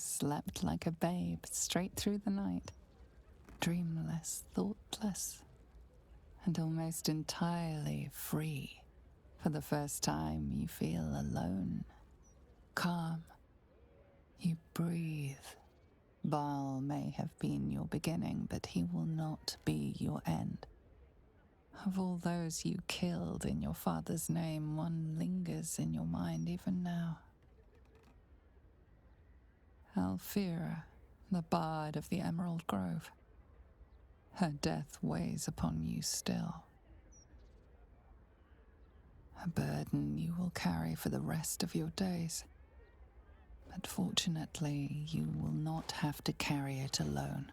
slept like a babe straight through the night, dreamless, thoughtless, and almost entirely free. For the first time, you feel alone, calm. You breathe. Baal may have been your beginning, but he will not be your end. Of all those you killed in your father's name, one lingers in your mind even now. Alfira, the bard of the Emerald Grove. Her death weighs upon you still. A burden you will carry for the rest of your days. But fortunately, you will not have to carry it alone.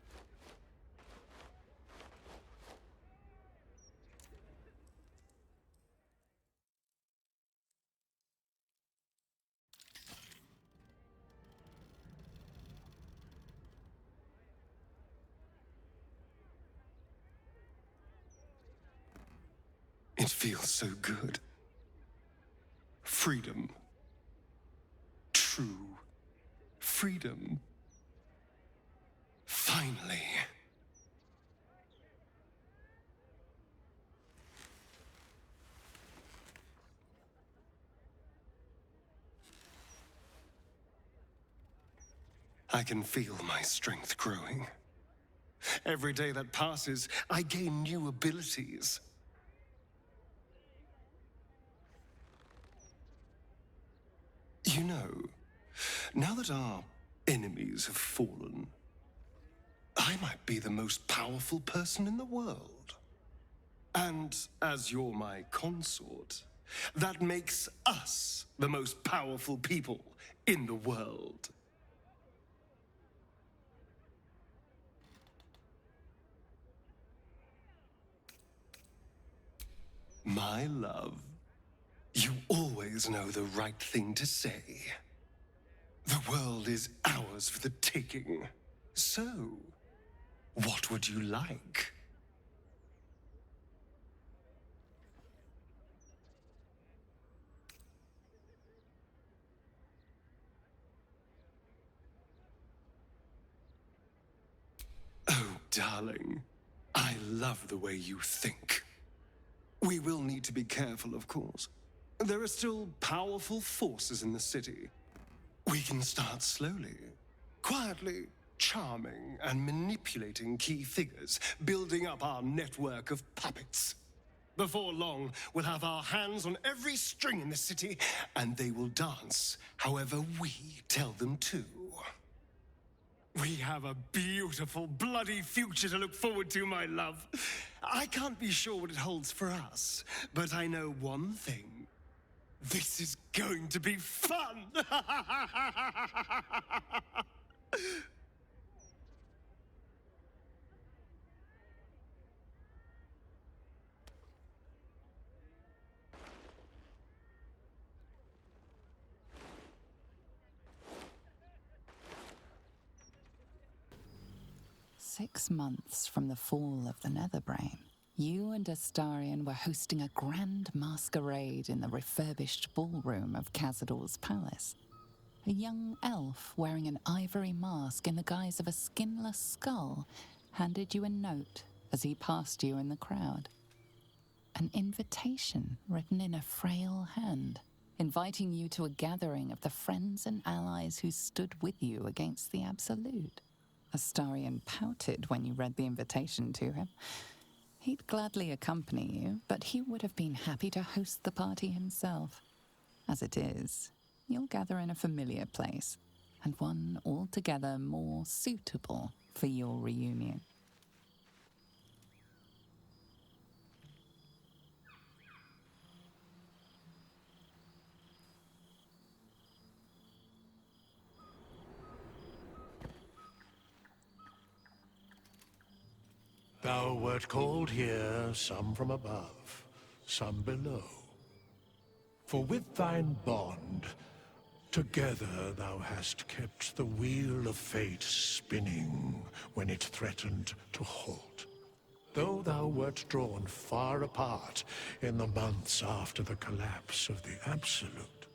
It feels so good. Freedom. True freedom. Finally. I can feel my strength growing. Every day that passes, I gain new abilities. You know, now that our enemies have fallen, I might be the most powerful person in the world. And as you're my consort, that makes us the most powerful people in the world. My love, you always know the right thing to say. The world is ours for the taking. So, what would you like? Oh, darling, I love the way you think. We will need to be careful, of course. There are still powerful forces in the city. We can start slowly, quietly, charming and manipulating key figures, building up our network of puppets. Before long, we'll have our hands on every string in the city, and they will dance however we tell them to. We have a beautiful, bloody future to look forward to, my love. I can't be sure what it holds for us, but I know one thing. This is going to be fun! 6 months from the fall of the Netherbrain, you and Astarion were hosting a grand masquerade in the refurbished ballroom of Cazador's palace. A young elf wearing an ivory mask in the guise of a skinless skull handed you a note as he passed you in the crowd. An invitation written in a frail hand, inviting you to a gathering of the friends and allies who stood with you against the Absolute. Astarion pouted when you read the invitation to him. He'd gladly accompany you, but he would have been happy to host the party himself. As it is, you'll gather in a familiar place, and one altogether more suitable for your reunion. Thou wert called here, some from above, some below. For with thine bond, together thou hast kept the wheel of fate spinning when it threatened to halt. Though thou wert drawn far apart in the months after the collapse of the Absolute,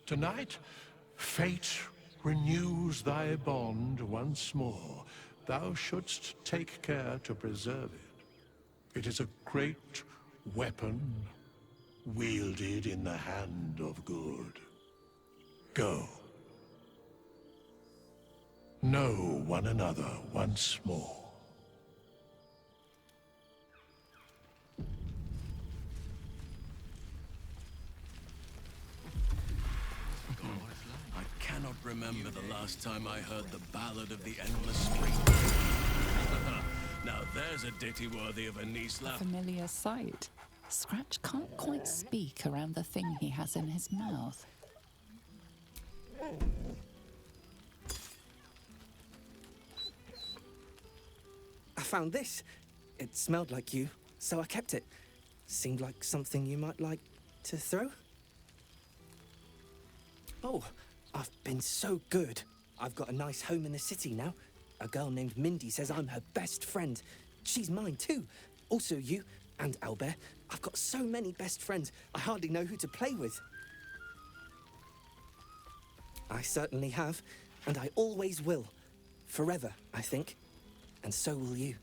tonight, fate renews thy bond once more, thou shouldst take care to preserve it. It is a great weapon, wielded in the hand of good. Go. Know one another once more. I cannot remember the last time I heard the Ballad of the Endless Spring. Now there's a ditty worthy of a knee slap. Familiar sight. Scratch can't quite speak around the thing he has in his mouth. I found this. It smelled like you, so I kept it. Seemed like something you might like to throw. Oh, I've been so good. I've got a nice home in the city now. A girl named Mindy says I'm her best friend. She's mine too. Also you and Albert. I've got so many best friends, I hardly know who to play with. I certainly have, and I always will. Forever, I think. And so will you.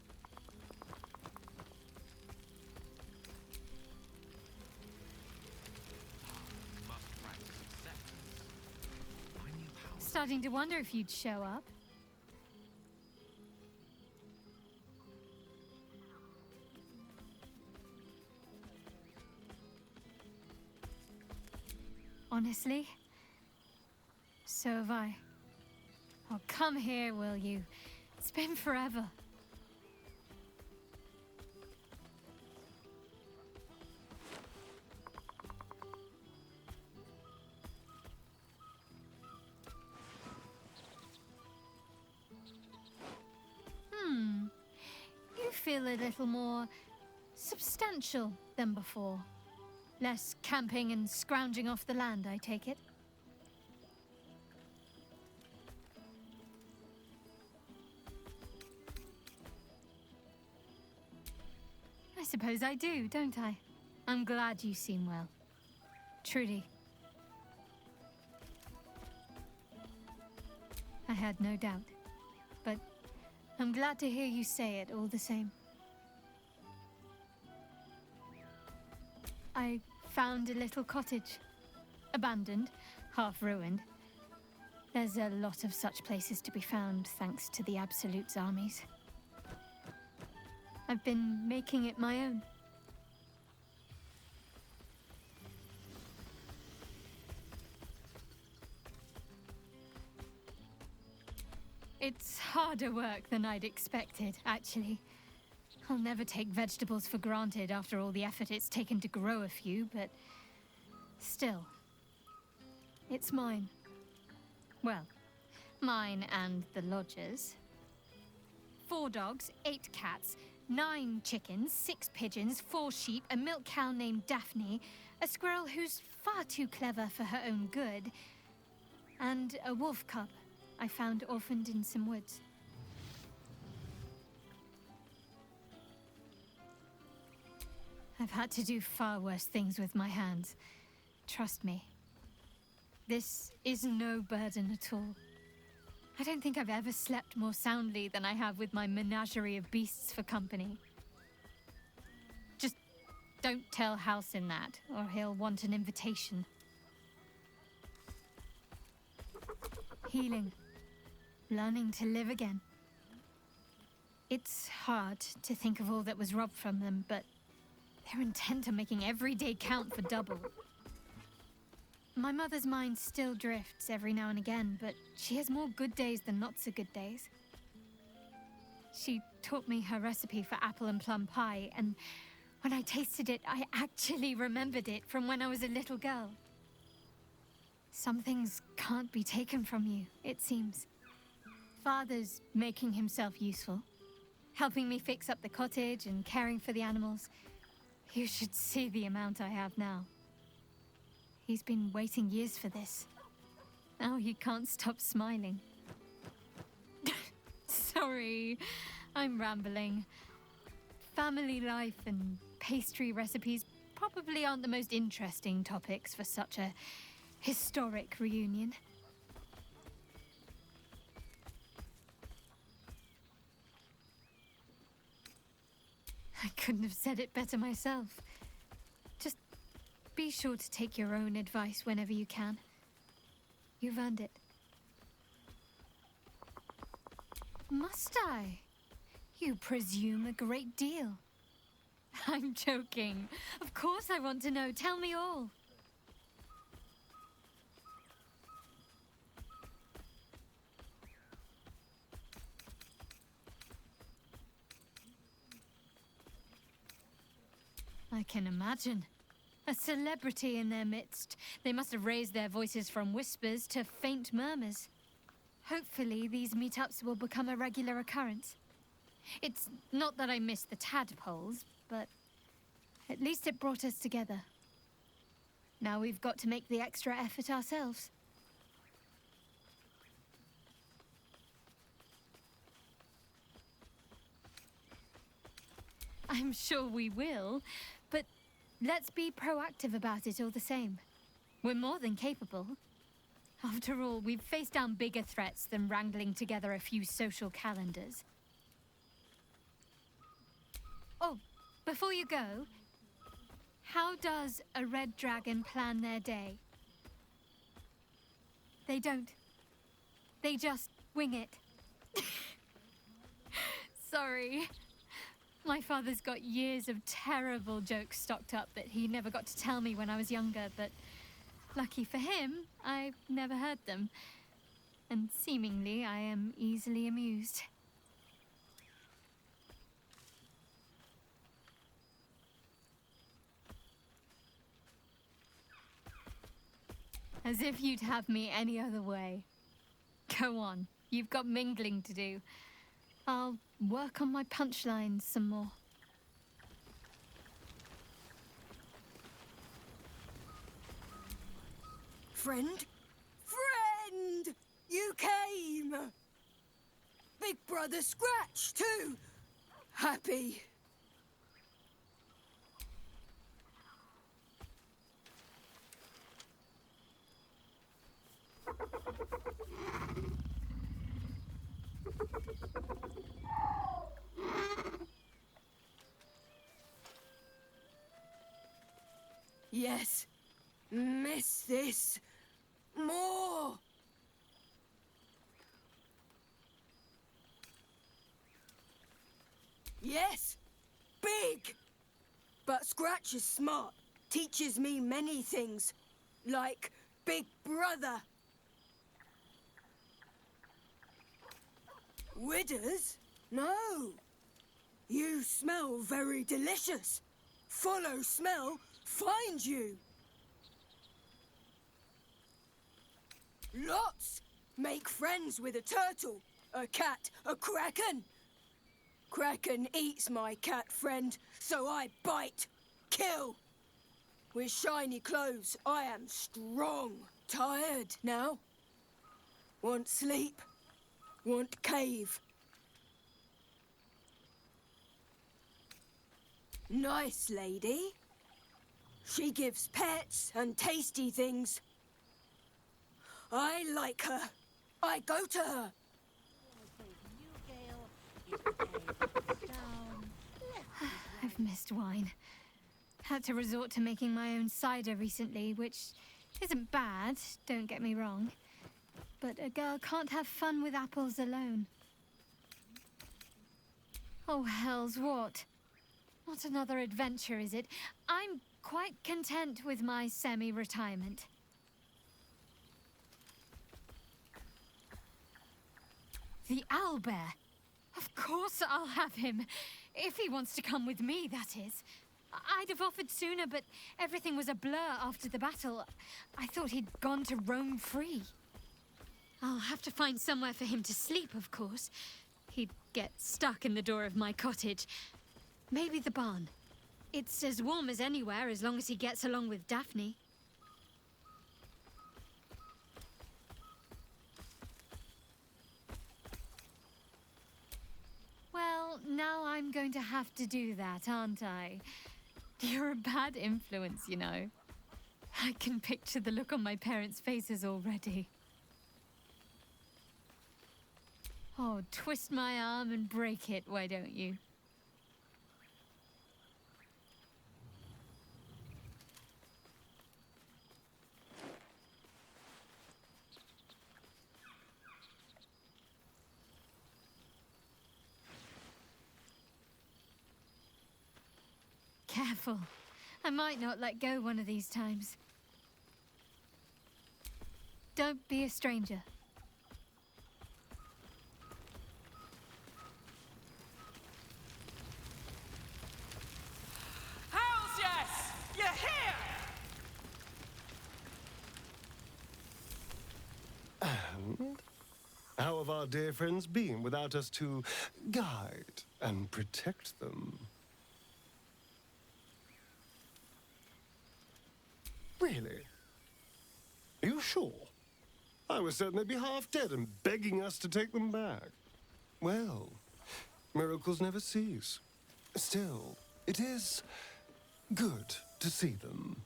Starting to wonder if you'd show up. Honestly, so have I. Oh, come here, will you? It's been forever. You feel a little more substantial than before. Less camping and scrounging off the land, I take it. I suppose I do, don't I? I'm glad you seem well. Truly. I had no doubt, but I'm glad to hear you say it all the same. I found a little cottage. Abandoned, half ruined. There's a lot of such places to be found, thanks to the Absolute's armies. I've been making it my own. It's harder work than I'd expected, actually. I'll never take vegetables for granted after all the effort it's taken to grow a few, but still, it's mine. Well, mine and the lodger's. 4 dogs, 8 cats, 9 chickens, 6 pigeons, 4 sheep, a milk cow named Daphne, a squirrel who's far too clever for her own good, and a wolf cub I found orphaned in some woods. I've had to do far worse things with my hands. Trust me. This is no burden at all. I don't think I've ever slept more soundly than I have with my menagerie of beasts for company. Just don't tell Halsin that, or he'll want an invitation. Healing. Learning to live again. It's hard to think of all that was robbed from them, but they're intent on making every day count for double. My mother's mind still drifts every now and again, but she has more good days than not so good days. She taught me her recipe for apple and plum pie, and when I tasted it, I actually remembered it from when I was a little girl. Some things can't be taken from you, it seems. Father's making himself useful, helping me fix up the cottage and caring for the animals. You should see the amount I have now. He's been waiting years for this. Now he can't stop smiling. Sorry, I'm rambling. Family life and pastry recipes probably aren't the most interesting topics for such a historic reunion. I couldn't have said it better myself. Just be sure to take your own advice whenever you can. You've earned it. Must I? You presume a great deal. I'm joking. Of course I want to know. Tell me all. I can imagine. A celebrity in their midst. They must have raised their voices from whispers to faint murmurs. Hopefully, these meetups will become a regular occurrence. It's not that I miss the tadpoles, but at least it brought us together. Now we've got to make the extra effort ourselves. I'm sure we will, but let's be proactive about it all the same. We're more than capable. After all, we've faced down bigger threats than wrangling together a few social calendars. Oh, before you go, how does a red dragon plan their day? They don't. They just wing it. Sorry. My father's got years of terrible jokes stocked up that he never got to tell me when I was younger, but lucky for him, I've never heard them. And seemingly, I am easily amused. As if you'd have me any other way. Go on, you've got mingling to do. I'll work on my punchlines some more. Friend? Friend! You came! Big Brother Scratch, too! Happy. Yes. Miss this. More. Yes. Big. But Scratch is smart. Teaches me many things. Like Big Brother. Withers? No. You smell very delicious. Follow smell, find you. Lots. Make friends with a turtle, a cat, a kraken. Kraken eats my cat friend, so I bite, kill. With shiny clothes, I am strong. Tired now. Want sleep. Want cave. Nice lady. She gives pets and tasty things. I like her. I go to her. I've missed wine. Had to resort to making my own cider recently, which isn't bad, don't get me wrong. But a girl can't have fun with apples alone. Oh, hell's what? Not another adventure, is it? I'm quite content with my semi-retirement. The owlbear. Of course I'll have him. If he wants to come with me, that is. I'd have offered sooner, but everything was a blur after the battle. I thought he'd gone to roam free. I'll have to find somewhere for him to sleep, of course. He'd get stuck in the door of my cottage. Maybe the barn. It's as warm as anywhere, as long as he gets along with Daphne. Well, now I'm going to have to do that, aren't I? You're a bad influence, you know. I can picture the look on my parents' faces already. Oh, twist my arm and break it, why don't you? careful. I might not let go one of these times. Don't be a stranger. Hells yes! You're here! And how have our dear friends been without us to guide and protect them? Really? Are you sure? I was certain they'd be half dead and begging us to take them back. Well, miracles never cease. Still, it is good to see them.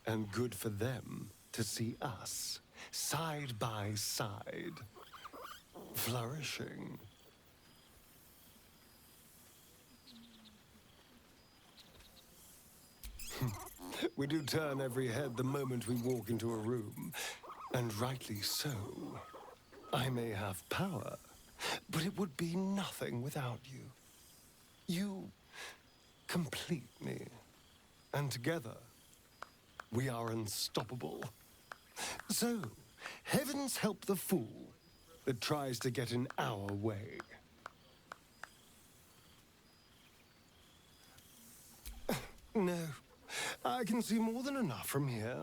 And good for them to see us, side by side, flourishing. We do turn every head the moment we walk into a room, and rightly so. I may have power, but it would be nothing without you. You complete me, and together, we are unstoppable. So, heavens help the fool that tries to get in our way. No, I can see more than enough from here.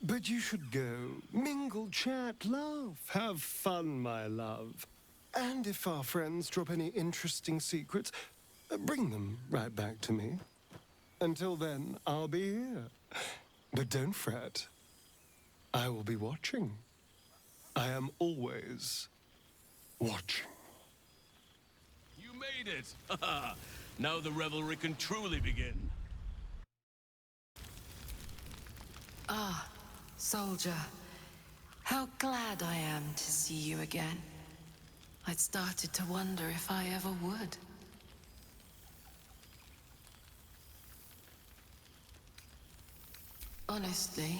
But you should go. Mingle, chat, laugh. Have fun, my love. And if our friends drop any interesting secrets, bring them right back to me. Until then, I'll be here. But don't fret. I will be watching. I am always watching. You made it! Now the revelry can truly begin. Ah, soldier. How glad I am to see you again. I'd started to wonder if I ever would. Honestly,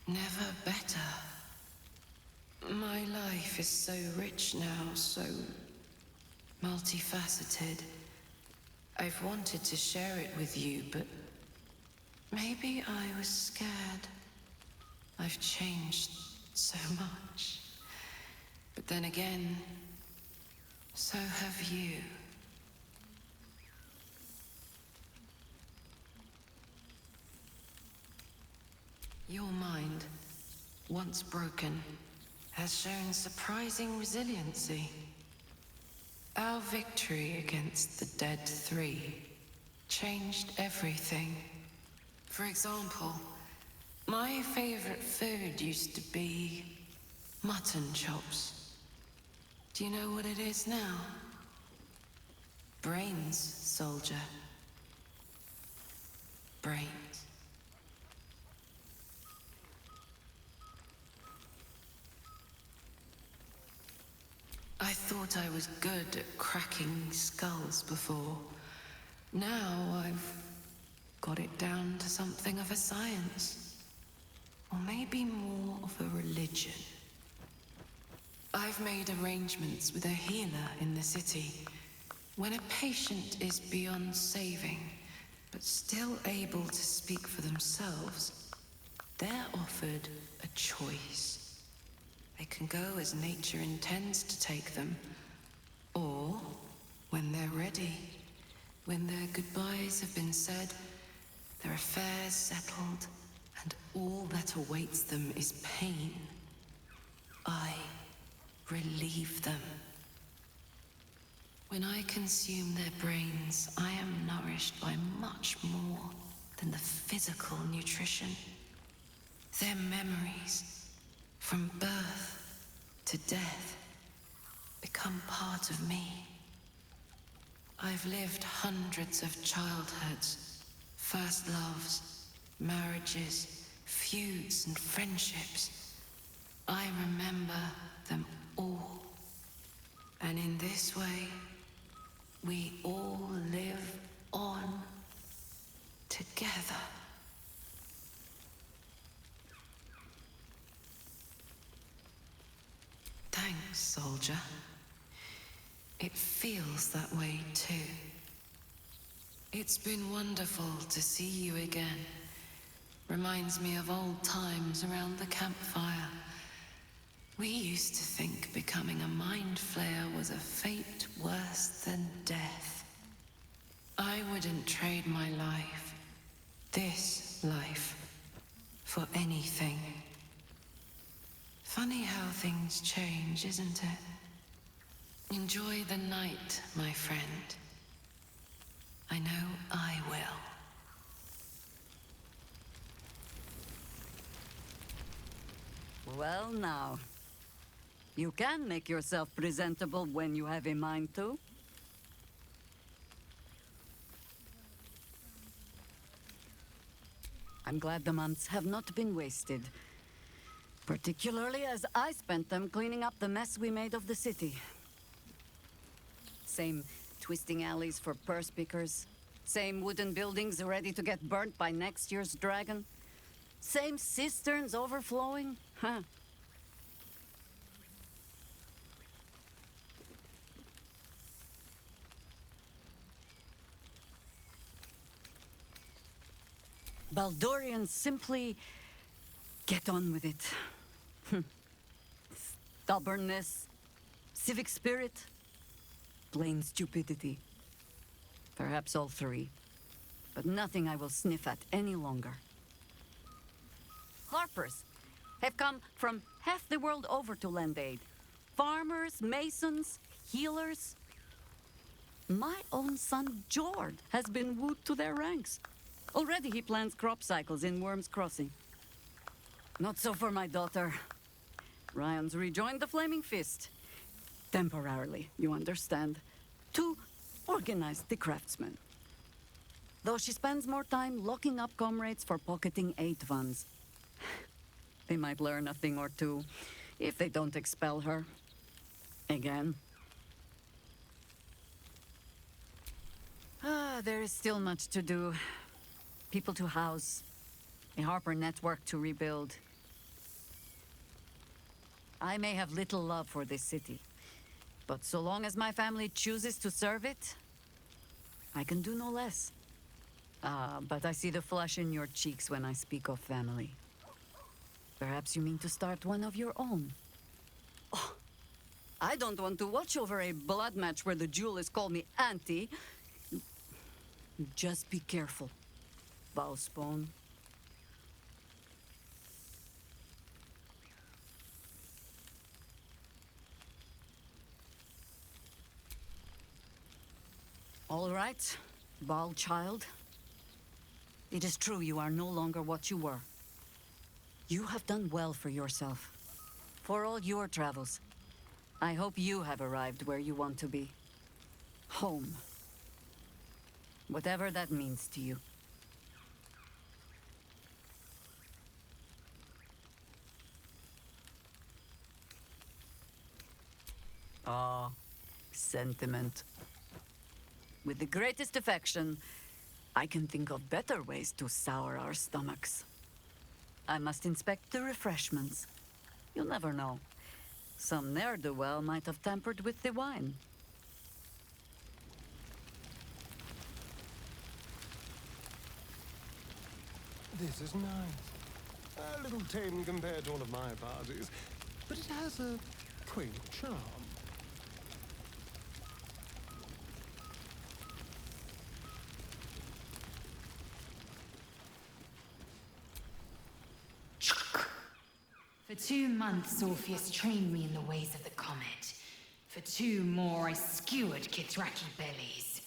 never better. My life is so rich now, so multifaceted. I've wanted to share it with you, but maybe I was scared. I've changed so much. But then again, so have you. Your mind, once broken, has shown surprising resiliency. Our victory against the Dead Three changed everything. For example, my favorite food used to be mutton chops. Do you know what it is now? Brains, soldier. Brains. I thought I was good at cracking skulls before. Now I've got it down to something of a science. Or maybe more of a religion. I've made arrangements with a healer in the city. When a patient is beyond saving, but still able to speak for themselves, they're offered a choice. They can go as nature intends to take them, or when they're ready, when their goodbyes have been said, their affairs settled, and all that awaits them is pain, I relieve them. When I consume their brains, I am nourished by much more than the physical nutrition. Their memories, from birth to death, become part of me. I've lived hundreds of childhoods, first loves, marriages, feuds and friendships. I remember them all. And in this way, we all live on together. Thanks, soldier. It feels that way too. It's been wonderful to see you again. Reminds me of old times around the campfire. We used to think becoming a mind flayer was a fate worse than death. I wouldn't trade my life, this life, for anything. Funny how things change, isn't it? Enjoy the night, my friend. I know I will. Well now, you can make yourself presentable when you have a mind to. I'm glad the months have not been wasted. Particularly as I spent them cleaning up the mess we made of the city. Same twisting alleys for purse pickers. Same wooden buildings ready to get burnt by next year's dragon. Same cisterns overflowing. Huh. Baldurians simply get on with it. Stubbornness, civic spirit, plain stupidity. Perhaps all three, but nothing I will sniff at any longer. Harpers have come from half the world over to lend aid. Farmers, masons, healers. My own son, Jord, has been wooed to their ranks. Already he plans crop cycles in Worm's Crossing. Not so for my daughter. Ryan's rejoined the Flaming Fist. Temporarily, you understand. To organize the craftsmen. Though she spends more time locking up comrades for pocketing aid funds. They might learn a thing or two, if they don't expel her. Again. There is still much to do. People to house. A Harper network to rebuild. I may have little love for this city, but so long as my family chooses to serve it, I can do no less. But I see the flush in your cheeks when I speak of family. Perhaps you mean to start one of your own. Oh, I don't want to watch over a blood match where the duelists call me auntie. Just be careful, Bowspawn. All right, Bald child. It is true you are no longer what you were. You have done well for yourself. For all your travels. I hope you have arrived where you want to be. Home. Whatever that means to you. Ah, sentiment. With the greatest affection, I can think of better ways to sour our stomachs. I must inspect the refreshments. You'll never know. Some ne'er-do-well might have tampered with the wine. This is nice. A little tame compared to one of my parties, but it has a quaint charm. For 2 months, Orpheus trained me in the ways of the comet. For 2 more, I skewered Kithraki bellies.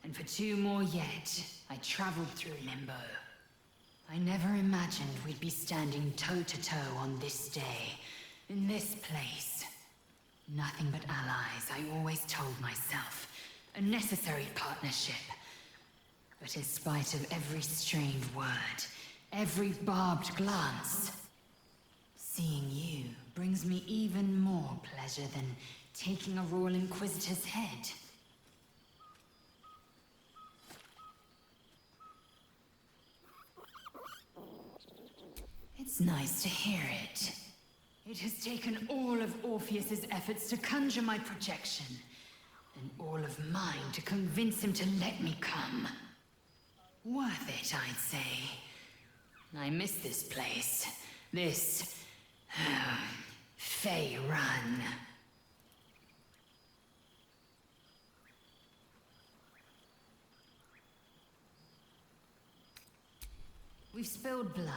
And for 2 more yet, I traveled through Limbo. I never imagined we'd be standing toe-to-toe on this day, in this place. Nothing but allies, I always told myself. A necessary partnership. But in spite of every strained word, every barbed glance, seeing you brings me even more pleasure than taking a Royal Inquisitor's head. It's nice to hear it. It has taken all of Orpheus's efforts to conjure my projection, and all of mine to convince him to let me come. Worth it, I'd say. I miss this place. This... Fey Run. We've spilled blood,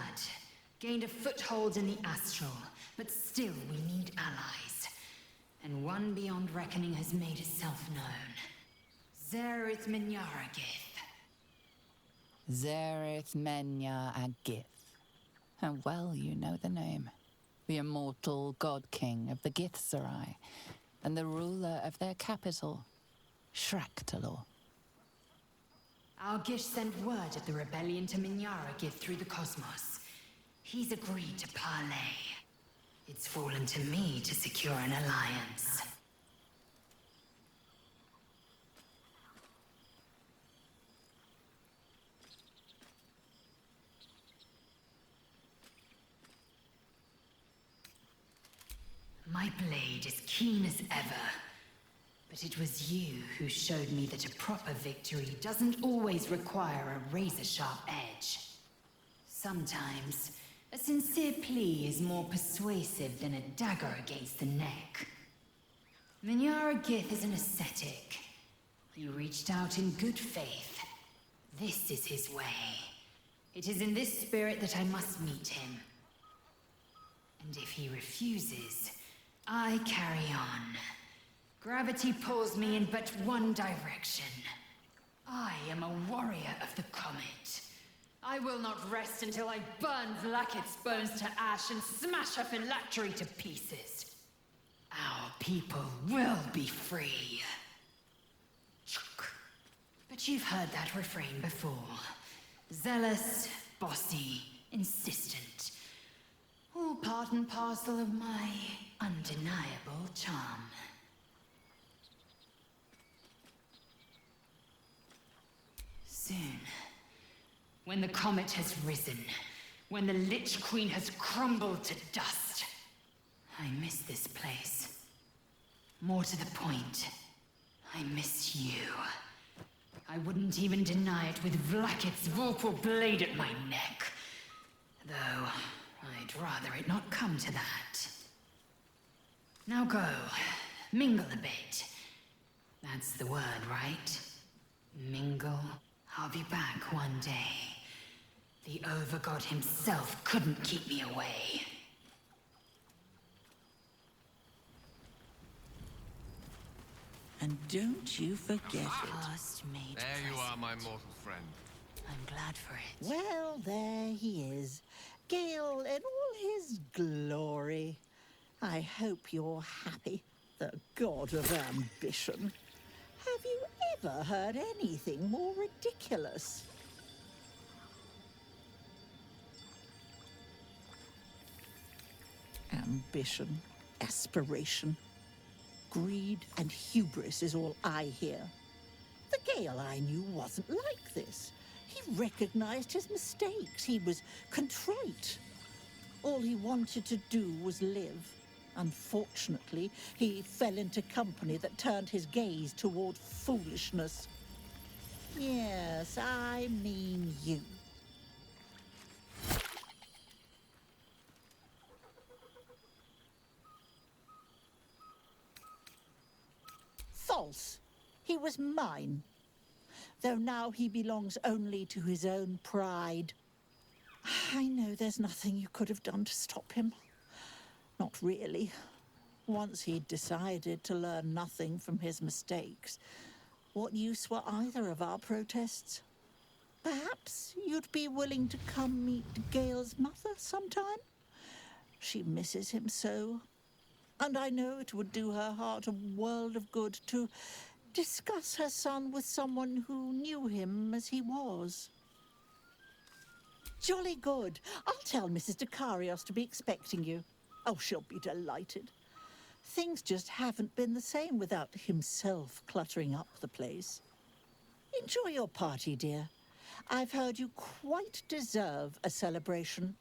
gained a foothold in the astral, but still we need allies. And one beyond reckoning has made itself known. Zerith Minyaragith. Zerith Menya Agith. How well you know the name. The immortal god king of the Githzerai, and the ruler of their capital, Shraktalor. Our Gish sent word of the rebellion to Minyaragith through the cosmos. He's agreed to parley. It's fallen to me to secure an alliance. My blade is keen as ever. But it was you who showed me that a proper victory doesn't always require a razor-sharp edge. Sometimes, a sincere plea is more persuasive than a dagger against the neck. Minyaragith is an ascetic. He reached out in good faith. This is his way. It is in this spirit that I must meet him. And if he refuses, I carry on. Gravity pulls me in but one direction. I am a warrior of the comet. I will not rest until I burn Vlaakith's bones to ash and smash her phylactery to pieces. Our people will be free. But you've heard that refrain before. Zealous, bossy, insistent. All part and parcel of my undeniable charm. Soon, when the comet has risen, when the Lich Queen has crumbled to dust, I miss this place. More to the point, I miss you. I wouldn't even deny it with Vlaakith's Vorpal blade at my neck. Though, I'd rather it not come to that. Now go, mingle a bit. That's the word, right? Mingle. I'll be back one day. The Overgod himself couldn't keep me away. And don't you forget it. Past made There you present. are, my mortal friend. I'm glad for it. Well, there he is. Gale in all his glory. I hope you're happy, the god of ambition. Have you ever heard anything more ridiculous? Ambition, aspiration, greed and hubris is all I hear. The Gale I knew wasn't like this. He recognized his mistakes. He was contrite. All he wanted to do was live. Unfortunately, he fell into company that turned his gaze toward foolishness. Yes, I mean you. False. He was mine. Though now he belongs only to his own pride. I know there's nothing you could have done to stop him. Not really. Once he'd decided to learn nothing from his mistakes, what use were either of our protests? Perhaps you'd be willing to come meet Gale's mother sometime? She misses him so. And I know it would do her heart a world of good to discuss her son with someone who knew him as he was. Jolly good. I'll tell Mrs. Dekarios to be expecting you. Oh, she'll be delighted. Things just haven't been the same without himself cluttering up the place. Enjoy your party, dear. I've heard you quite deserve a celebration.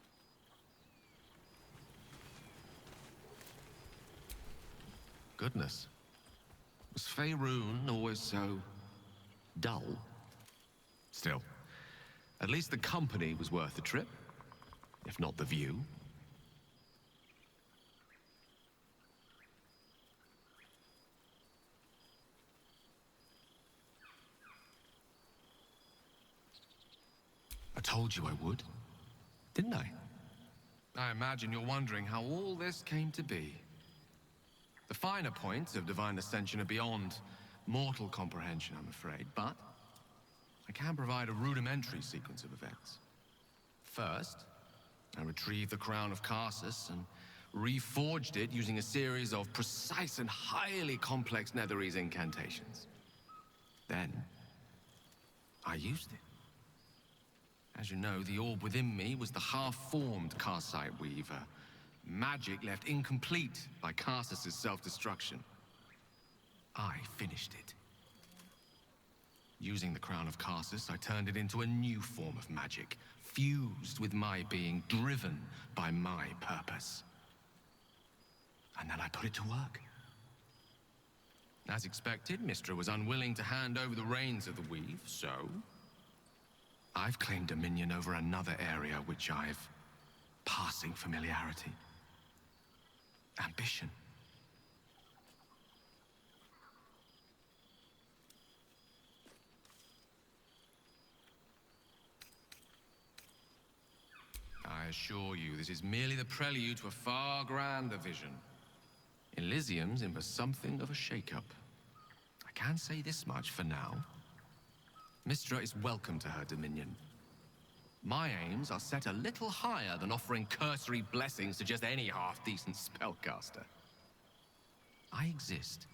Goodness. Was Faerun always so dull? Still, At least the company was worth the trip, if not the view. I told you I would, didn't I? I imagine you're wondering how all this came to be. The finer points of divine ascension are beyond mortal comprehension, I'm afraid, but I can provide a rudimentary sequence of events. First, I retrieved the crown of Karsus and reforged it using a series of precise and highly complex Netherese incantations. Then, I used it. As you know, the orb within me was the half-formed Karsite Weaver, magic left incomplete by Karsus' self-destruction. I finished it. Using the Crown of Karsus, I turned it into a new form of magic, fused with my being, driven by my purpose. And then I put it to work. As expected, Mystra was unwilling to hand over the reins of the weave, so I've claimed dominion over another area which I've passing familiarity. Ambition. I assure you, this is merely the prelude to a far grander vision. Elysium's in for something of a shake-up. I can say this much for now. Mystra is welcome to her dominion. My aims are set a little higher than offering cursory blessings to just any half-decent spellcaster. I exist,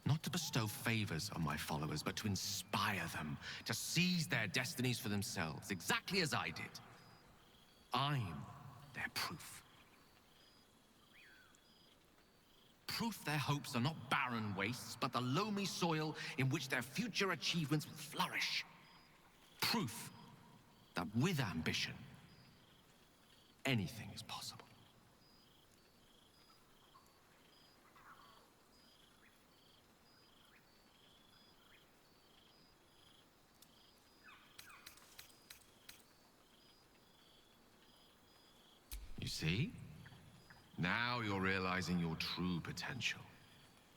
not to bestow favors on my followers, but to inspire them, to seize their destinies for themselves, exactly as I did. I'm their proof. Proof their hopes are not barren wastes, but the loamy soil in which their future achievements will flourish. Proof that with ambition, anything is possible. You see? Now you're realizing your true potential.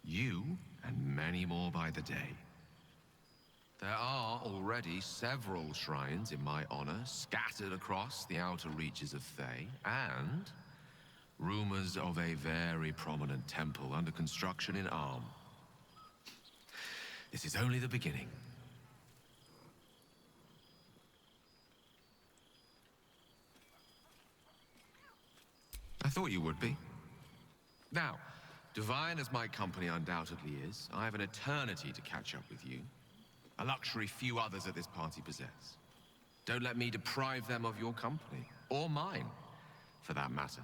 You and many more by the day. There are already several shrines in my honor scattered across the outer reaches of Thay, and rumors of a very prominent temple under construction in Arm. This is only the beginning. I thought you would be. Now, divine as my company undoubtedly is, I have an eternity to catch up with you. A luxury few others at this party possess. Don't let me deprive them of your company, or mine, for that matter.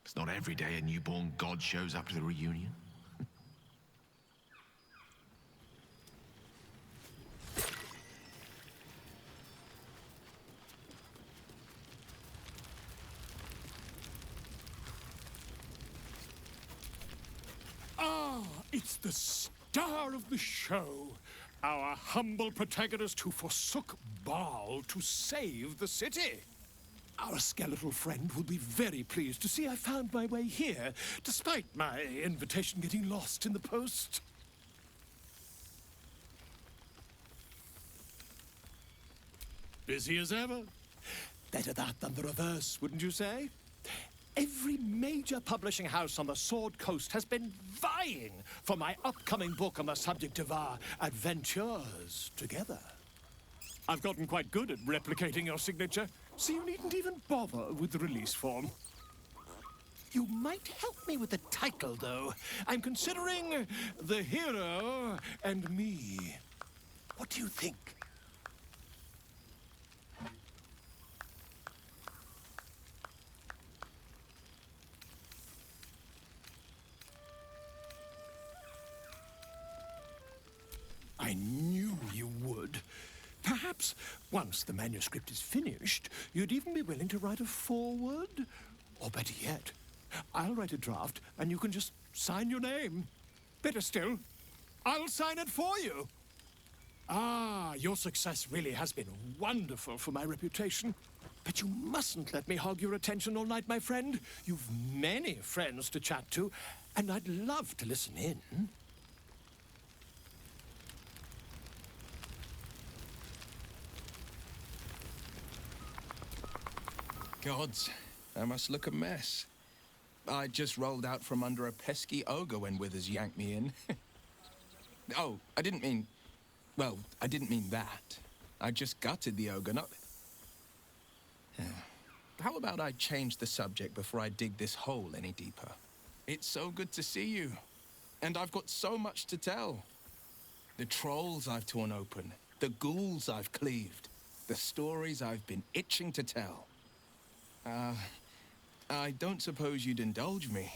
It's not every day a newborn god shows up to the reunion. It's the star of the show, our humble protagonist who forsook Baal to save the city. Our skeletal friend will be very pleased to see I found my way here, despite my invitation getting lost in the post. Busy as ever. Better that than the reverse, wouldn't you say? Every major publishing house on the Sword Coast has been vying for my upcoming book on the subject of our adventures together. I've gotten quite good at replicating your signature, so you needn't even bother with the release form. You might help me with the title, though. I'm considering The Hero and Me. What do you think? I knew you would. Perhaps, once the manuscript is finished, you'd even be willing to write a foreword? Or better yet, I'll write a draft and you can just sign your name. Better still, I'll sign it for you. Ah, your success really has been wonderful for my reputation. But you mustn't let me hog your attention all night, my friend. You've many friends to chat to, and I'd love to listen in. Gods, I must look a mess. I just rolled out from under a pesky ogre when Withers yanked me in. Oh, I didn't mean... Well, I didn't mean that. I just gutted the ogre, not... How about I change the subject before I dig this hole any deeper? It's so good to see you. And I've got so much to tell. The trolls I've torn open, the ghouls I've cleaved, the stories I've been itching to tell. I don't suppose you'd indulge me.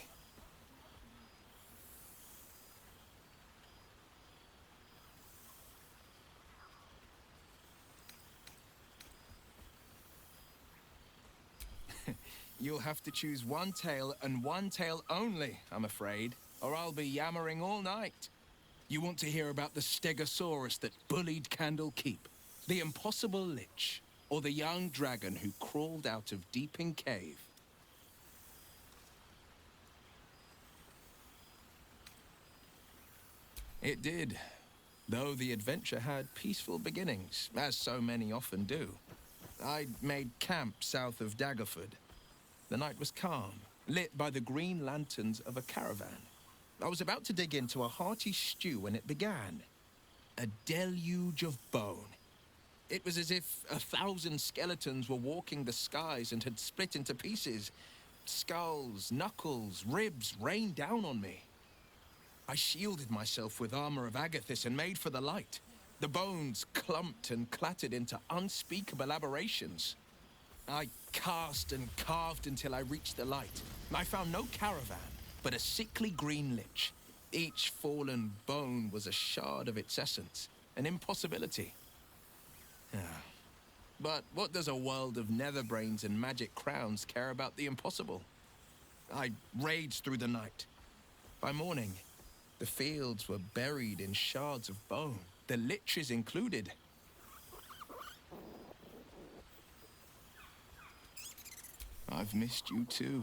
You'll have to choose one tale and one tale only, I'm afraid, or I'll be yammering all night. You want to hear about the Stegosaurus that bullied Candle Keep, the impossible lich, or the young dragon who crawled out of Deeping Cave? It did, though the adventure had peaceful beginnings, as so many often do. I'd made camp south of Daggerford. The night was calm, lit by the green lanterns of a caravan. I was about to dig into a hearty stew when it began. A deluge of bone. It was as if 1,000 skeletons were walking the skies and had split into pieces. Skulls, knuckles, ribs rained down on me. I shielded myself with armor of Agathis and made for the light. The bones clumped and clattered into unspeakable aberrations. I cast and carved until I reached the light. I found no caravan, but a sickly green lich. Each fallen bone was a shard of its essence, an impossibility. But what does a world of netherbrains and magic crowns care about the impossible? I raged through the night. By morning, the fields were buried in shards of bone, the liches included. I've missed you too.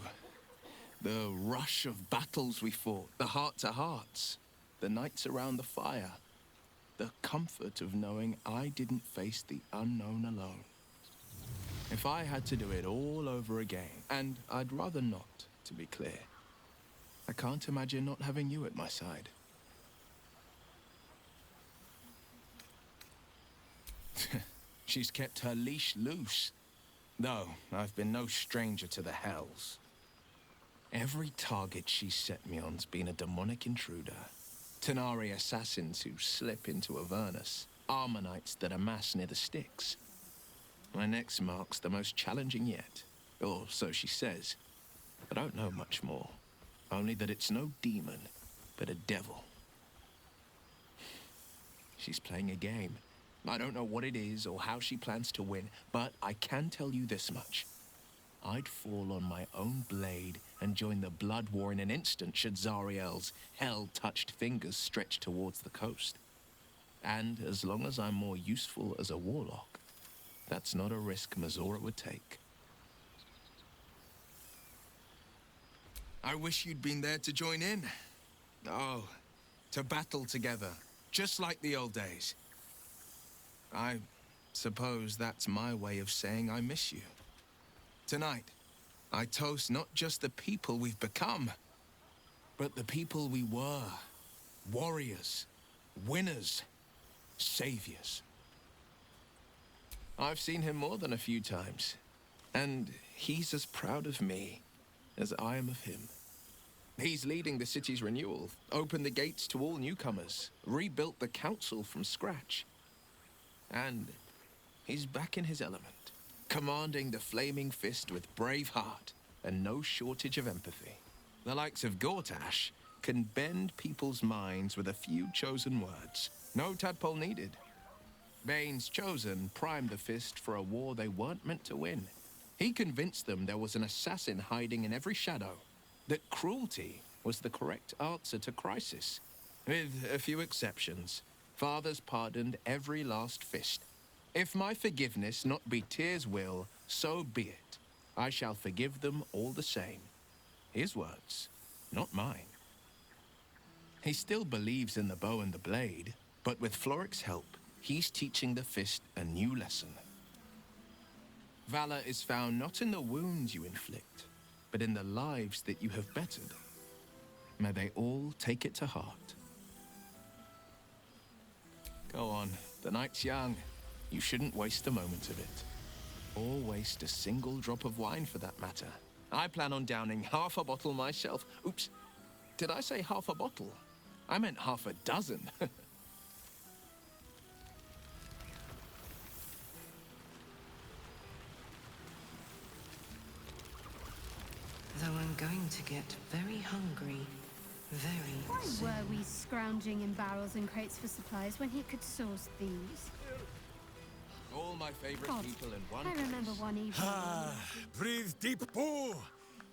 The rush of battles we fought, the heart-to-hearts, the nights around the fire, the comfort of knowing I didn't face the unknown alone. If I had to do it all over again, and I'd rather not, to be clear, I can't imagine not having you at my side. She's kept her leash loose. Though, I've been no stranger to the hells. Every target she's set me on's been a demonic intruder. Tenari assassins who slip into Avernus. Armonites that amass near the Styx. My next mark's the most challenging yet. Or so she says. I don't know much more. Only that it's no demon, but a devil. She's playing a game. I don't know what it is or how she plans to win, but I can tell you this much. I'd fall on my own blade and join the blood war in an instant should Zariel's hell-touched fingers stretch towards the coast. And as long as I'm more useful as a warlock, that's not a risk Mazora would take. I wish you'd been there to join in. Oh, to battle together, just like the old days. I suppose that's my way of saying I miss you. Tonight, I toast not just the people we've become, but the people we were. Warriors, winners, saviors. I've seen him more than a few times, and he's as proud of me as I am of him. He's leading the city's renewal, opened the gates to all newcomers, rebuilt the council from scratch. And he's back in his element, commanding the Flaming Fist with brave heart and no shortage of empathy. The likes of Gortash can bend people's minds with a few chosen words. No tadpole needed. Bane's Chosen primed the Fist for a war they weren't meant to win. He convinced them there was an assassin hiding in every shadow, that cruelty was the correct answer to crisis. With a few exceptions, Father's pardoned every last fist. If my forgiveness not be Tyr's will, so be it. I shall forgive them all the same. His words, not mine. He still believes in the bow and the blade, but with Floric's help, he's teaching the fist a new lesson. Valor is found not in the wounds you inflict, but in the lives that you have bettered. May they all take it to heart. Go on, the night's young. You shouldn't waste a moment of it. Or waste a single drop of wine for that matter. I plan on downing half a bottle myself. Oops, did I say half a bottle? I meant half a dozen. Though I'm going to get very hungry, very Why soon. were we scrounging in barrels and crates for supplies when he could source these? All my favorite God, people in one I remember one evening. Ah, breathe deep, Boo!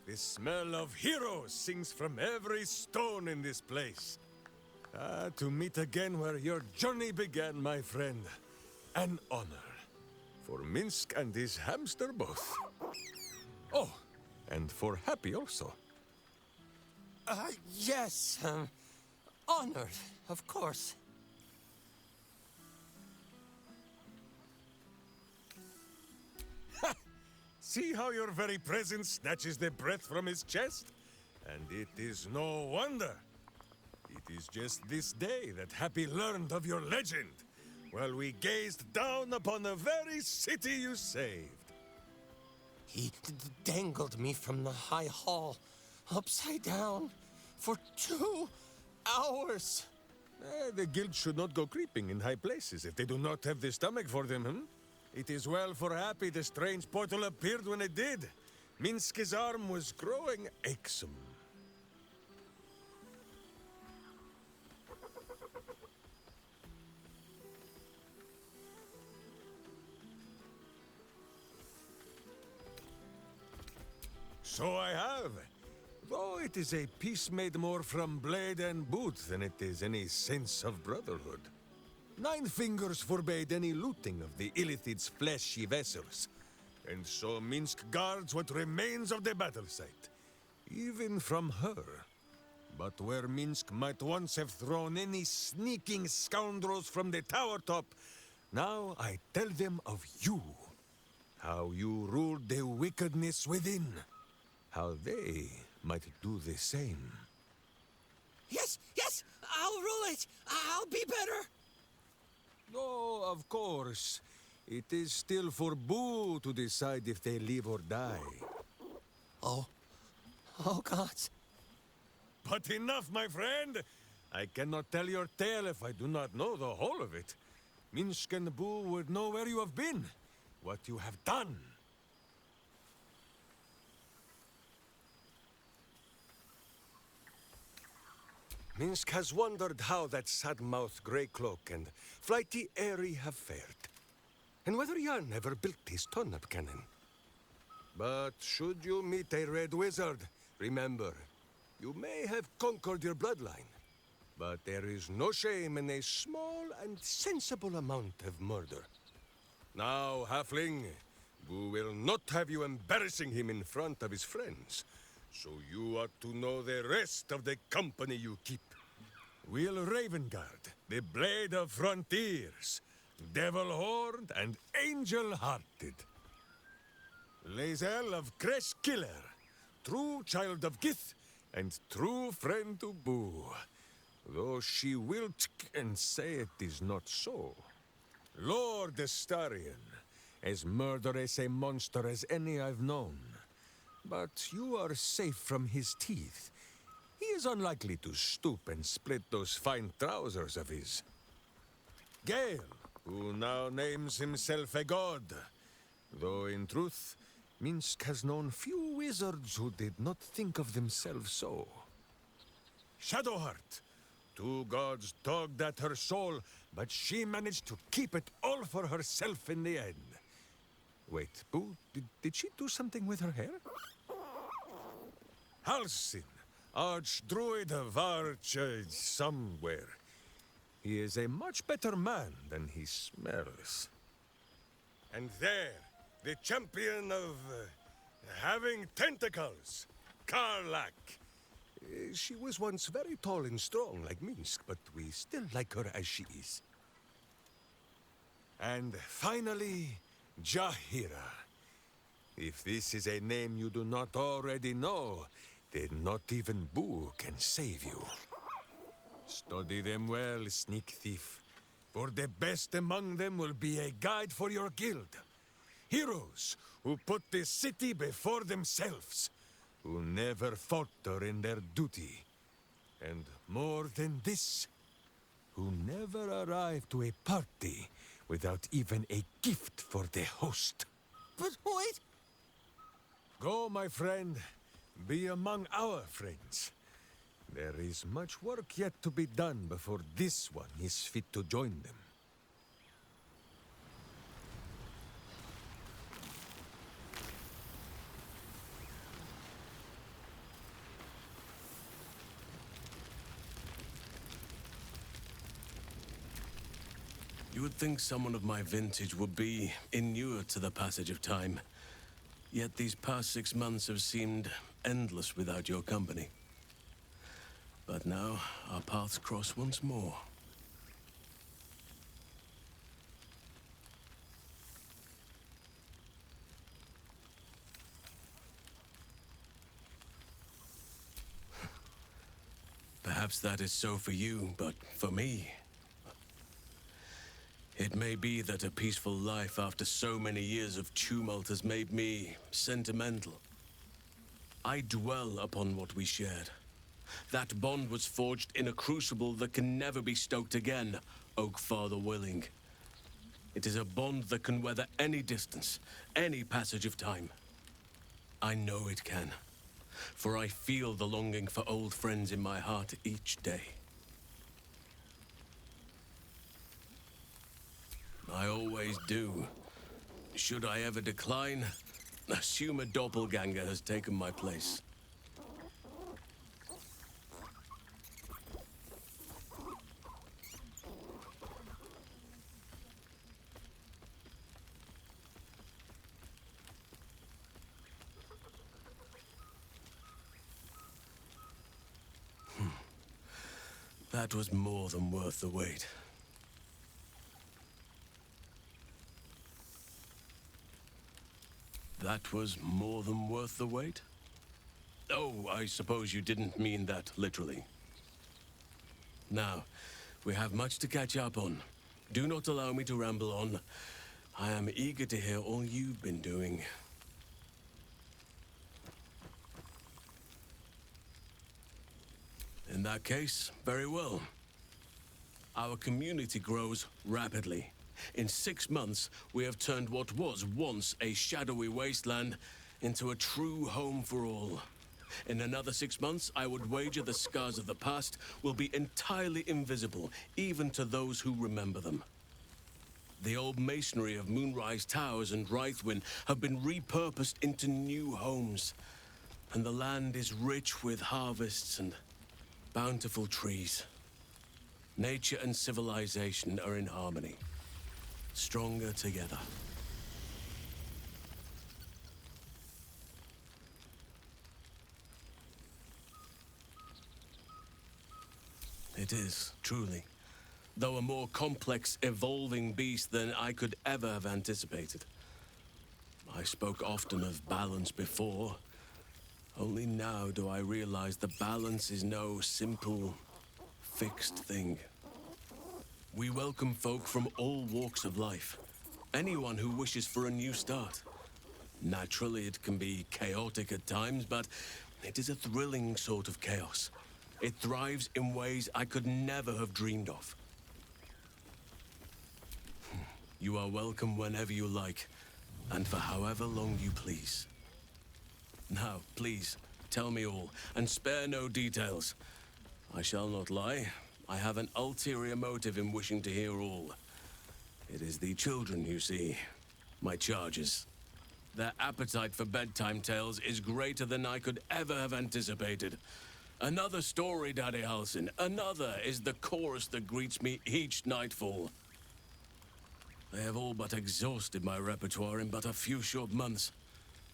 The smell of heroes sings from every stone in this place. Ah, to meet again where your journey began, my friend. An honor. For Minsk and his hamster both. Oh, and for Happy also. Yes. Honored, of course. See how your very presence snatches the breath from his chest? And it is no wonder. It is just this day that Happy learned of your legend, while we gazed down upon the very city you saved. He dangled me from the high hall, upside down, for 2 hours. The guild should not go creeping in high places if they do not have the stomach for them, hmm? It is well for Happy the strange portal appeared when it did. Minsk's arm was growing achsome. So I have. Though it is a peace made more from blade and boot than it is any sense of brotherhood. 9 fingers forbade any looting of the Illithid's fleshy vessels, and so Minsk guards what remains of the battle site, even from her. But where Minsk might once have thrown any sneaking scoundrels from the tower top, now I tell them of you. How you ruled the wickedness within. How they might do the same. Yes, I'll rule it. I'll be better. Oh, of course. It is still for Boo to decide if they live or die. Oh, gods. But enough, my friend! I cannot tell your tale if I do not know the whole of it. Minsk and Boo would know where you have been, what you have done. Minsk has wondered how that sad-mouthed grey cloak and flighty Airy have fared, and whether Yarn ever built his ton-up cannon. But should you meet a red wizard, remember, you may have conquered your bloodline, but there is no shame in a small and sensible amount of murder. Now, halfling, Boo will not have you embarrassing him in front of his friends. So you ought to know the rest of the company you keep. Will Ravengard, the Blade of Frontiers, Devil-Horned and Angel-Hearted. Lae'zel of Creshkiller, true child of Gith and true friend to Boo. Though she will and say it is not so. Lord Astarion, as murderous a monster as any I've known. But you are safe from his teeth. He is unlikely to stoop and split those fine trousers of his. Gale, who now names himself a god. Though in truth, Minsk has known few wizards who did not think of themselves so. Shadowheart, 2 gods dogged at her soul, but she managed to keep it all for herself in the end. Wait, Boo, did she do something with her hair? Halsin, Archdruid of Arch... somewhere. he is a much better man than he smells. And there, the champion of having tentacles, Karlak. She was once very tall and strong like Minsk, but we still like her as she is. And finally, Jahira. If this is a name you do not already know, then not even Boo can save you. Study them well, sneak thief, for the best among them will be a guide for your guild. Heroes who put the city before themselves, who never falter in their duty. And more than this, who never arrive to a party without even a gift for the host. But wait! Go, my friend. Be among our friends. There is much work yet to be done before this one is fit to join them. You would think someone of my vintage would be inured to the passage of time. Yet these past 6 months have seemed endless without your company. But now, our paths cross once more. Perhaps that is so for you, but for me... It may be that a peaceful life after so many years of tumult has made me sentimental. I dwell upon what we shared. That bond was forged in a crucible that can never be stoked again, Oak Father willing. It is a bond that can weather any distance, any passage of time. I know it can, for I feel the longing for old friends in my heart each day. I always do. Should I ever decline, assume a doppelganger has taken my place. That was more than worth the wait. That was more than worth the wait? Oh, I suppose you didn't mean that literally. Now, we have much to catch up on. Do not allow me to ramble on. I am eager to hear all you've been doing. In that case, very well. Our community grows rapidly. In 6 months, we have turned what was once a shadowy wasteland into a true home for all. In another 6 months, I would wager the scars of the past will be entirely invisible, even to those who remember them. The old masonry of Moonrise Towers and Rythwin have been repurposed into new homes, and the land is rich with harvests and bountiful trees. Nature and civilization are in harmony. Stronger together. It is, truly. Though a more complex, evolving beast than I could ever have anticipated. I spoke often of balance before. Only now do I realize the balance is no simple, fixed thing. We welcome folk from all walks of life. Anyone who wishes for a new start. Naturally, it can be chaotic at times, but it is a thrilling sort of chaos. It thrives in ways I could never have dreamed of. You are welcome whenever you like, and for however long you please. Now, please, tell me all, and spare no details. I shall not lie. I have an ulterior motive in wishing to hear all. It is the children, you see. My charges. Their appetite for bedtime tales is greater than I could ever have anticipated. Another story, Daddy Halsin. Another is the chorus that greets me each nightfall. They have all but exhausted my repertoire in but a few short months.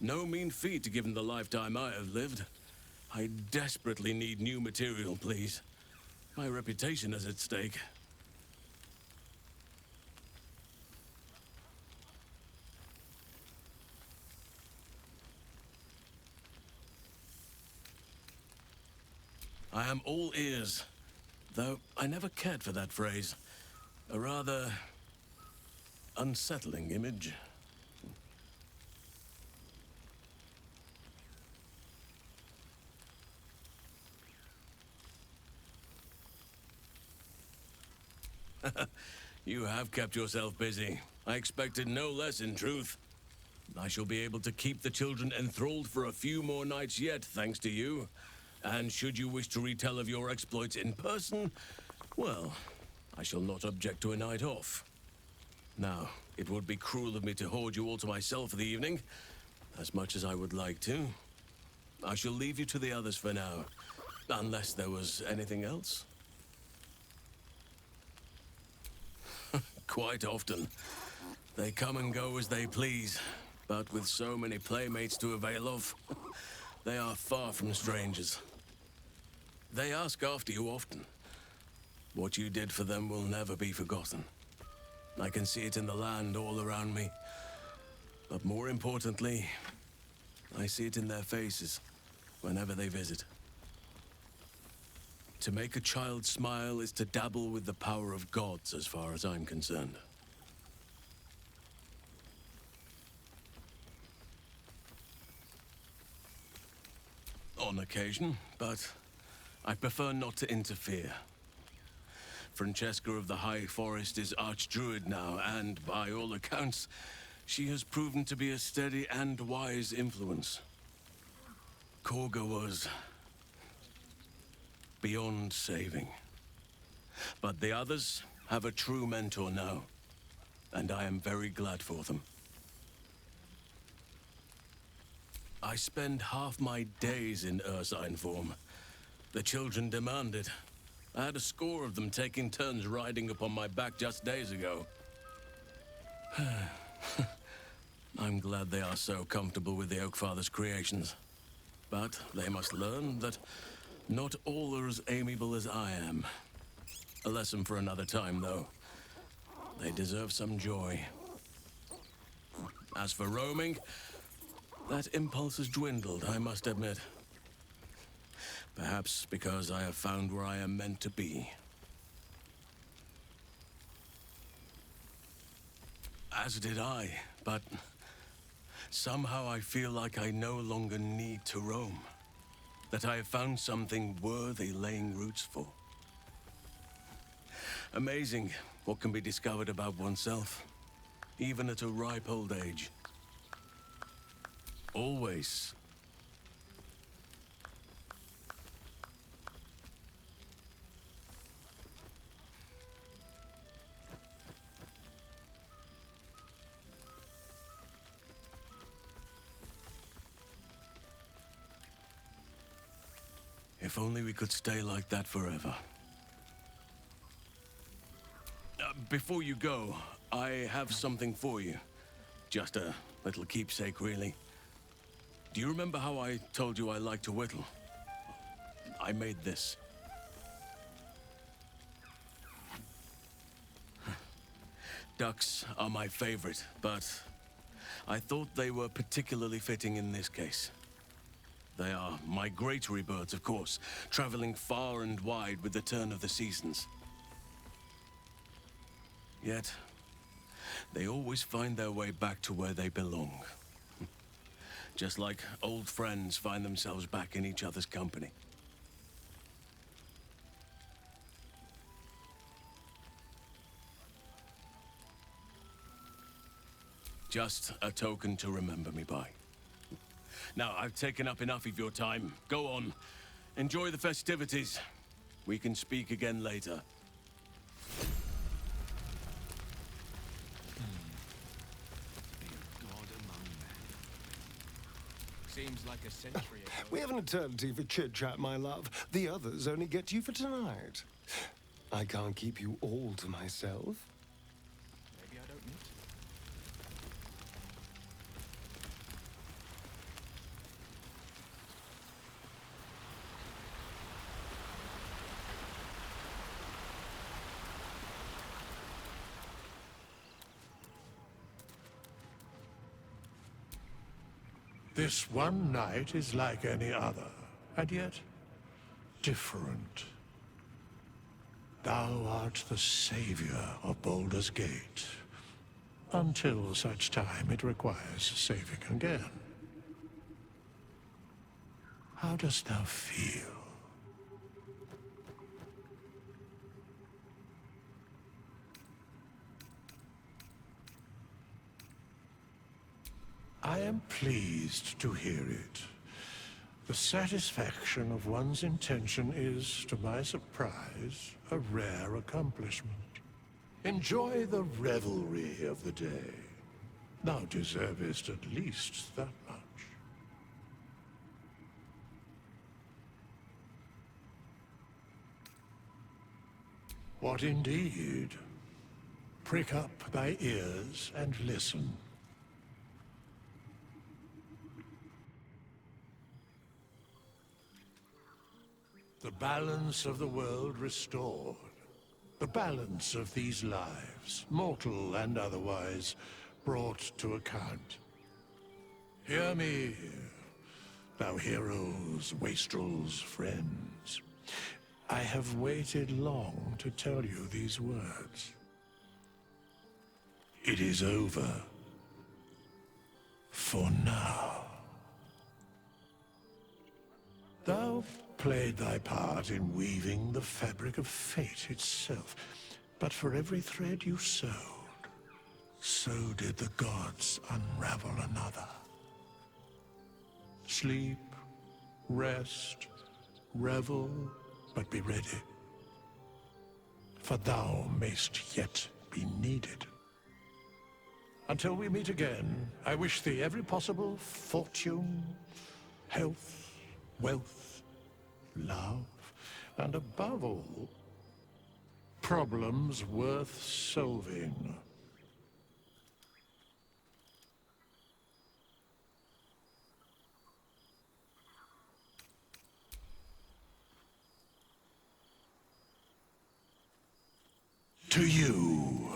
No mean feat given the lifetime I have lived. I desperately need new material, please. My reputation is at stake. I am all ears, though I never cared for that phrase. A rather unsettling image. You have kept yourself busy. I expected no less, in truth. I shall be able to keep the children enthralled for a few more nights yet, thanks to you. And should you wish to retell of your exploits in person, well, I shall not object to a night off. Now, it would be cruel of me to hoard you all to myself for the evening, as much as I would like to. I shall leave you to the others for now, unless there was anything else. Quite often. They come and go as they please, but with so many playmates to avail of, they are far from strangers. They ask after you often. What you did for them will never be forgotten. I can see it in the land all around me. But more importantly, I see it in their faces whenever they visit. To make a child smile is to dabble with the power of gods, as far as I'm concerned. On occasion, but I prefer not to interfere. Francesca of the High Forest is Archdruid now, and by all accounts, she has proven to be a steady and wise influence. Korga was beyond saving. But the others have a true mentor now, and I am very glad for them. I spend half my days in Ursine form. The children demand it. I had a score of them taking turns riding upon my back just days ago. I'm glad they are so comfortable with the Oakfather's creations. But they must learn that not all are as amiable as I am. A lesson for another time, though. They deserve some joy. As for roaming, that impulse has dwindled, I must admit. Perhaps because I have found where I am meant to be. As did I, but somehow I feel like I no longer need to roam. That I have found something worthy laying roots for. Amazing what can be discovered about oneself, even at a ripe old age. Always. If only we could stay like that forever. Before you go, I have something for you. Just a little keepsake, really. Do you remember how I told you I like to whittle? I made this. Ducks are my favorite, but I thought they were particularly fitting in this case. They are migratory birds, of course, traveling far and wide with the turn of the seasons. Yet, they always find their way back to where they belong. Just like old friends find themselves back in each other's company. Just a token to remember me by. Now, I've taken up enough of your time. Go on. Enjoy the festivities. We can speak again later. Seems like a century ago. We have an eternity for chit-chat, my love. The others only get you for tonight. I can't keep you all to myself. Maybe I don't need to. This one night is like any other, and yet different. Thou art the savior of Baldur's Gate, until such time it requires saving again. How dost thou feel? I am pleased to hear it. The satisfaction of one's intention is, to my surprise, a rare accomplishment. Enjoy the revelry of the day. Thou deservest at least that much. What indeed? Prick up thy ears and listen. The balance of the world restored. The balance of these lives, mortal and otherwise, brought to account. Hear me, thou heroes, wastrels, friends. I have waited long to tell you these words. It is over. For now. Thou played thy part in weaving the fabric of fate itself, but for every thread you sewed, so did the gods unravel another. Sleep, rest, revel, but be ready, for thou mayst yet be needed. Until we meet again, I wish thee every possible fortune, health, wealth, love, and above all, problems worth solving. To you.